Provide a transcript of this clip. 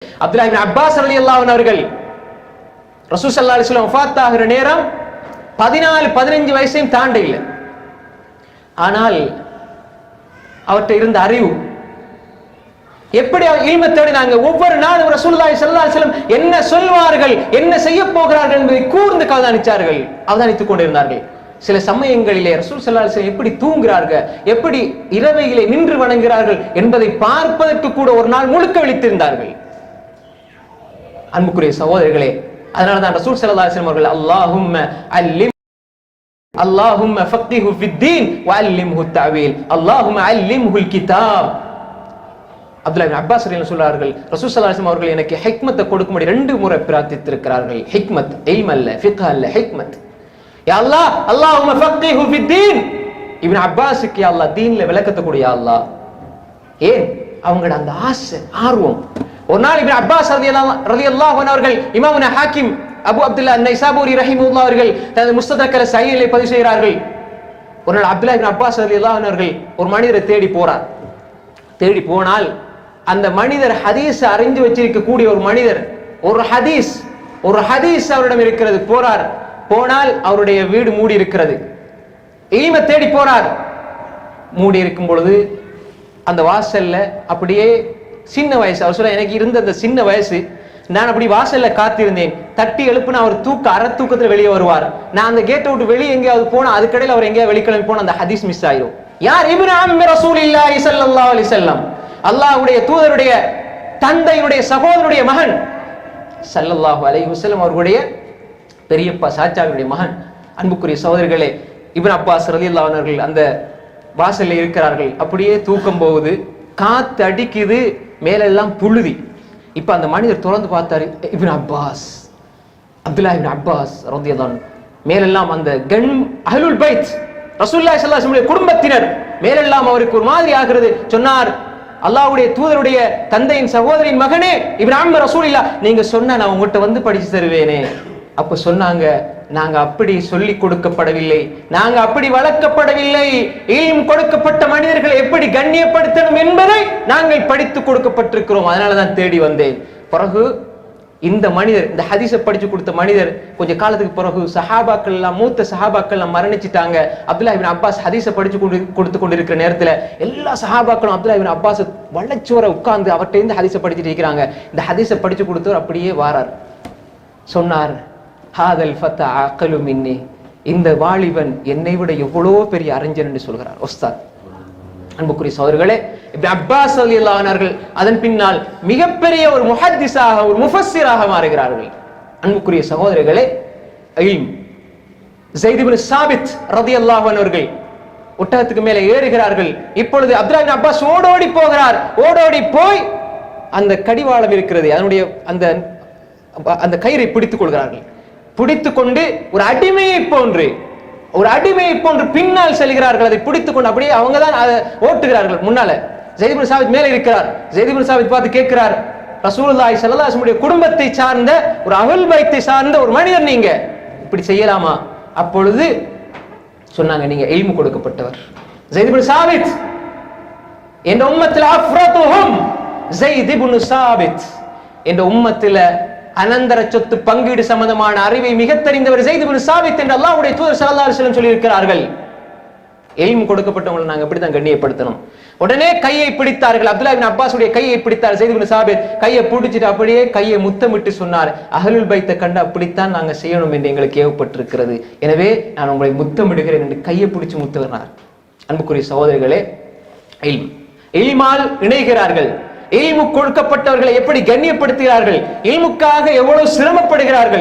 அப்துல்லாஹ் இப்னு Abbas ரலியல்லாஹு அன்ஹு அவர்கள் ரசூல் ஸல்லல்லாஹு அலைஹி வஸல்லம் வஃபாத் ஆகிற நேரம் 14-15 வயசையும் தாண்ட இல்லை. ஆனால் அவர்கிட்ட இருந்த அறிவு எப்படி இல்ம தேடினாங்க. ஒவ்வொரு நாளும் ரசூலுல்லாஹி ஸல்லல்லாஹு அலைஹி வஸல்லம் என்ன சொல்வார்கள், என்ன செய்ய போகிறார்கள் என்பதை கூர்ந்து அவதானித்துக் கொண்டிருந்தார்கள். சில சமயங்களிலே ரசூல் ஸல்லல்லாஹு அலைஹி வஸல்லம் எப்படி தூங்குகிறார்கள், எப்படி இரவையிலே நின்று வணங்குகிறார்கள் என்பதை பார்ப்பதற்கு கூட ஒரு நாள் முழுக்க விழித்திருந்தார்கள். அன்புக்குரிய சகோதரர்களே, அதனாலதான் ரசூல் ஸல்லல்லாஹு அலைஹி வஸல்லம் அவர்கள் அல்லாஹும்ம ஃபக்ஹு ஃபித்தீன் வ அல்லிம்ஹு தஅவீல், அல்லாஹும்ம அல்லிம்ஹுல் கிதாப். அப்துல்லாஹ் இப்னு அப்பாஸ் ரலியல்லாஹு சொல்றார்கள், ரசூல் ஸல்லல்லாஹு அலைஹி வஸல்லம் அவர்கள் எனக்கு ஹிக்மத்தை கொடுக்கும்படி 2 முறை பிரார்த்தித்திருக்கிறார்கள். ஹிக்மத், இல்ம் அல்ல, ஃபிக்ஹ் அல்ல, ஹிக்மத். யா அல்லாஹ், அல்லாஹும்ம ஃபக்ஹு ஃபித்தீன். இப்னு அப்பாஸ்க்கு யா அல்லாஹ் தீன்ல விளக்கத்தை கொடு யா அல்லாஹ். ஏன்? அவங்களோட அந்த ஆசை, ஆர்வம். ஒரு நாள் இப்னு அப்பாஸ் ரலியல்லாஹு அன்ஹு அவர்கள் இமாமுனா ஹாக்கிம் அபு அப்துல்லா அன்-நைசாபூரி ரஹிமஹுல்லாஹ் அவர்கள் தனது முஸ்தத்ரக்ல ஸஹீஹிலே பதிவு செய்கிறார்கள். ஒரு நாள் அப்துல்லாஹ் இப்னு அப்பாஸ் ரலியல்லாஹு அன்ஹு அவர்கள் ஒரு மனிதரை தேடி போறார். தேடி போனால் அந்த மனிதர் ஹதீஸ் அறிஞ்சு வச்சிருக்கக்கூடிய ஒரு மனிதர், ஒரு ஹதீஸ் அவரிடம் இருக்கிறது. போனால் அவருடைய வீடு மூடி இருக்கிறது. இல்ம தேடி போறார். மூடி இருக்கும் பொழுது அந்த வாசல்ல அப்படியே சின்ன வயசு, அவர் சொல்ல எனக்கு இருந்த அந்த சின்ன வயசு, நான் அப்படி வாசல்ல காத்திருந்தேன். தட்டி எழுப்புனா அவர் அரை தூக்கத்துல வெளியே வருவார். நான் அந்த கேட்டை விட்டு வெளியே எங்கேயாவது போனா அதுக்கடையில் அவர் எங்கேயாவது வெளிக்கிழமை போனா அந்த ஹதீஸ் மிஸ் ஆயிரும். யார்? இப்னு அம்மி ரசூலில்லாஹி ஸல்லல்லாஹு அலைஹி வஸல்லம், அல்லாஹ்வுடைய தூதருடைய தந்தையுடைய சகோதரருடைய மகன் ஸல்லல்லாஹு அலைஹி வஸல்லம் அவர்களுடைய பெரியப்பா சாச்சாவுடைய மகன். அன்புக்குரிய சகோதரர்களே, இப்னு அப்பாஸ் ரலியல்லாஹு அன்ஹு அவர்கள் அந்த வாசல்ல இருக்கிறார்கள். அப்படியே தூக்கம் போகுது, காத்து அடிக்குது, மேலெல்லாம் புழுதி. இப்ப அந்த மனிதர் திறந்து பார்த்தாரு. இப்னு அப்பாஸ், அப்துல்லாஹ் இப்னு அப்பாஸ் ரலியல்லாஹு அன்ஹு, மேலெல்லாம் அந்த அஹ்லுல் பைத் ரசூலுல்லாஹி ஸல்லல்லாஹு அலைஹி வஸல்லம் குடும்பத்தினர், மேலெல்லாம் அவருக்கு ஒரு மாதிரி ஆகிறது. சொன்னார், அல்லாஹ்வுடைய தூதருடைய தந்தையின் சகோதரின் மகனே இப்னு அம்மி ரசூலில்லாஹ், நீங்க சொன்னா நான் உங்ககிட்ட வந்து படிச்சு தருவேனே. அப்ப சொன்னாங்க, நாங்க அப்படி சொல்லி கொடுக்கப்படவில்லை, நாங்க அப்படி வளர்க்கப்படவில்லை. இல்ம் கொடுக்கப்பட்ட மனிதர்களை எப்படி கண்ணியப்படுத்தணும் என்பதை நாங்கள் படித்து கொடுக்கப்பட்டிருக்கிறோம். அதனாலதான் தேடி வந்தேன். பிறகு இந்த மனிதர், இந்த ஹதீஸை படிச்சு கொடுத்த மனிதர் கொஞ்ச காலத்துக்கு பிறகு சஹாபாக்கள் எல்லாம், மூத்த சஹாபாக்கள் எல்லாம் மரணிச்சிட்டாங்க. அப்துல்லாஹ் இப்னு அப்பாஸ் ஹதீஸை படிச்சு கொடுத்து கொண்டிருக்கிற நேரத்துல எல்லா சஹாபாக்களும் அப்துல்லாஹ் இப்னு அப்பாஸ் வள்ளச்சுவர உட்கார்ந்து அவர்கிட்ட இருந்து ஹதீஸை படிச்சுட்டு இருக்கிறாங்க. இந்த ஹதீஸை படிச்சு கொடுத்தவர் அப்படியே வாரார். சொன்னார், ஹாதல் ஃபதா அக்லு மின்னி, இந்த வாலிபன் என்னை விட எவ்வளோ பெரிய அறிஞர் என்று சொல்கிறார் உஸ்தாத். அன்புக்குரிய சகோதரர்களே, இப்னு அப்பாஸ் ரலியல்லாஹு அன்ஹு அவர்கள் அதன் பின்னால் மிகப்பெரிய ஒரு முஹத்திஸாக, ஒரு முஃபஸ்ஸிராக மாறுகிறார்கள். அன்புக்குரிய சகோதரர்களே, ஸைத் இப்னு சாபித் ரலியல்லாஹு அன்ஹு அவர்கள் ஒட்டகத்துக்கு மேலே ஏறுகிறார்கள். இப்பொழுது அப்துல்லாஹ் இப்னு அப்பாஸ் ஓடோடி போகிறார். ஓடோடி போய் அந்த கடிவாளம் இருக்கிறது, அதனுடைய அந்த கயிறை பிடித்துக் கொள்கிறார்கள். பிடித்துக் கொண்டு ஒரு அடிமையை போன்று பின்னால் செல்கிறார்கள். அதை பிடித்துக் கொண்டு அப்படியே அவங்க தான் அதை ஓட்டுகிறார்கள் முன்னால. ஸைத் இப்னு சாபித் மேலே இருக்கிறார். ஸைத் இப்னு சாபித் பார்த்து கேட்கிறார், ரசூலுல்லாஹி ஸல்லல்லாஹு அலைஹி வஸல்லம் குடும்பத்தை சார்ந்த ஒரு அஹ்லுல் பைத்தை சார்ந்த ஒரு மனிதர், நீங்க இப்படி செய்யலாமா? அப்பொழுது சொன்னாங்க, நீங்க இல்மு கொடுக்கப்பட்டவர். ஸைத் இப்னு சாபித், என்ற உம்மத்துல அஃப்ரதுஹும் ஸைத் இப்னு சாபித், என்ற உம்மத்துல அனந்தர சொத்து பங்கீடு சம்பந்தமான அறிவை மிக தெரிந்தவர் ஸைத் இப்னு சாபித் என்று அல்லாஹ்வுடைய தூதர் ஸல்லல்லாஹு அலைஹி வஸல்லம் சொல்லி இருக்கிறார்கள். இல்மு கொடுக்கப்பட்டவங்களை நாங்க இப்படிதான் கண்ணியப்படுத்தணும். உடனே கையை பிடித்தார்கள். அப்துல்லாஹ் இப்னு அப்பாஸுடைய கையை பிடித்தார் ஸைத் இப்னு சாபித். கையை பிடிச்சிட்டு அப்படியே கையை முத்தமிட்டு சொன்னார், அஹ்லுல் பைத்தை கண்டு அப்படித்தான் நாங்க செய்யணும் என்று எங்களுக்கு ஏவப்பட்டிருக்கிறது. எனவே நான் உங்களை முத்தமிடுகிறேன் என்று கையை பிடிச்சு முத்துகிறார். அன்புக்குரிய சகோதரர்களே, இல்மால் இணைகிறார்கள். இல்மு கொடுக்கப்பட்டவர்களை எப்படி கண்ணியப்படுத்துகிறார்கள், இல்முக்காக எவ்வளவு சிரமப்படுகிறார்கள்.